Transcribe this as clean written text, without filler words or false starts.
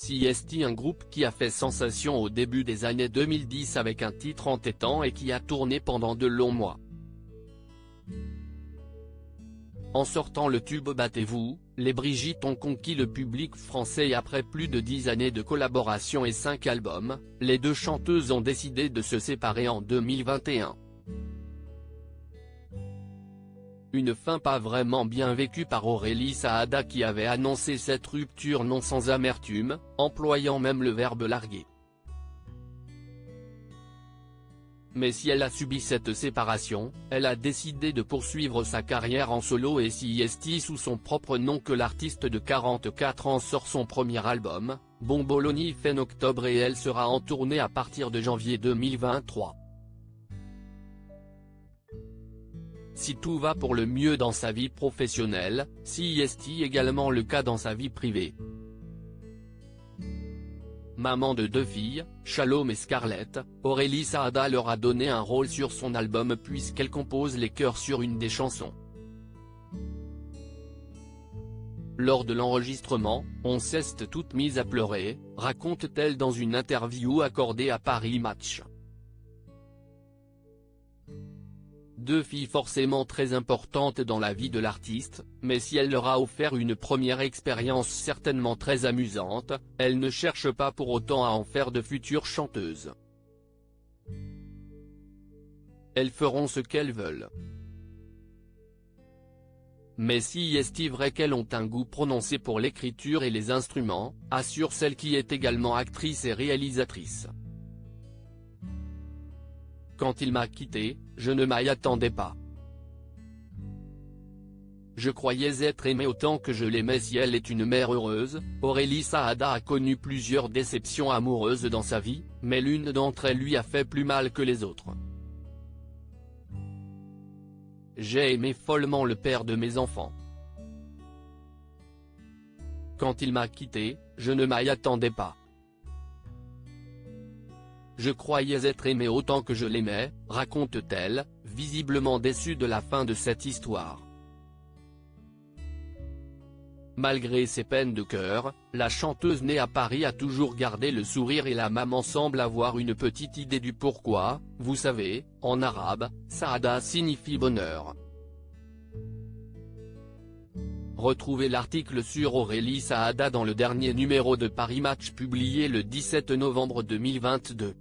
CST, un groupe qui a fait sensation au début des années 2010 avec un titre entêtant et qui a tourné pendant de longs mois. En sortant le tube Battez-vous, les Brigitte ont conquis le public français et après plus de 10 années de collaboration et 5 albums, les deux chanteuses ont décidé de se séparer en 2021. Une fin pas vraiment bien vécue par Aurélie Saada qui avait annoncé cette rupture non sans amertume, employant même le verbe larguer. Mais si elle a subi cette séparation, elle a décidé de poursuivre sa carrière en solo et CST sous son propre nom que l'artiste de 44 ans sort son premier album, Bomboloni fin octobre et elle sera en tournée à partir de janvier 2023. Si tout va pour le mieux dans sa vie professionnelle, CST également le cas dans sa vie privée. Maman de 2 filles, Shalom et Scarlett, Aurélie Saada leur a donné un rôle sur son album puisqu'elle compose les chœurs sur une des chansons. Lors de l'enregistrement, on s'est toutes mises à pleurer, raconte-t-elle dans une interview accordée à Paris Match. 2 filles forcément très importantes dans la vie de l'artiste, mais si elle leur a offert une première expérience certainement très amusante, elles ne cherchent pas pour autant à en faire de futures chanteuses. Elles feront ce qu'elles veulent. Mais si est-il vrai qu'elles ont un goût prononcé pour l'écriture et les instruments, assure celle qui est également actrice et réalisatrice. Quand il m'a quitté, je ne m'y attendais pas. Je croyais être aimée autant que je l'aimais. Si elle est une mère heureuse, Aurélie Saada a connu plusieurs déceptions amoureuses dans sa vie, mais l'une d'entre elles lui a fait plus mal que les autres. J'ai aimé follement le père de mes enfants. Quand il m'a quitté, je ne m'y attendais pas. Je croyais être aimée autant que je l'aimais, raconte-t-elle, visiblement déçue de la fin de cette histoire. Malgré ses peines de cœur, la chanteuse née à Paris a toujours gardé le sourire et la maman semble avoir une petite idée du pourquoi. Vous savez, en arabe, Saada signifie bonheur. Retrouvez l'article sur Aurélie Saada dans le dernier numéro de Paris Match publié le 17 novembre 2022.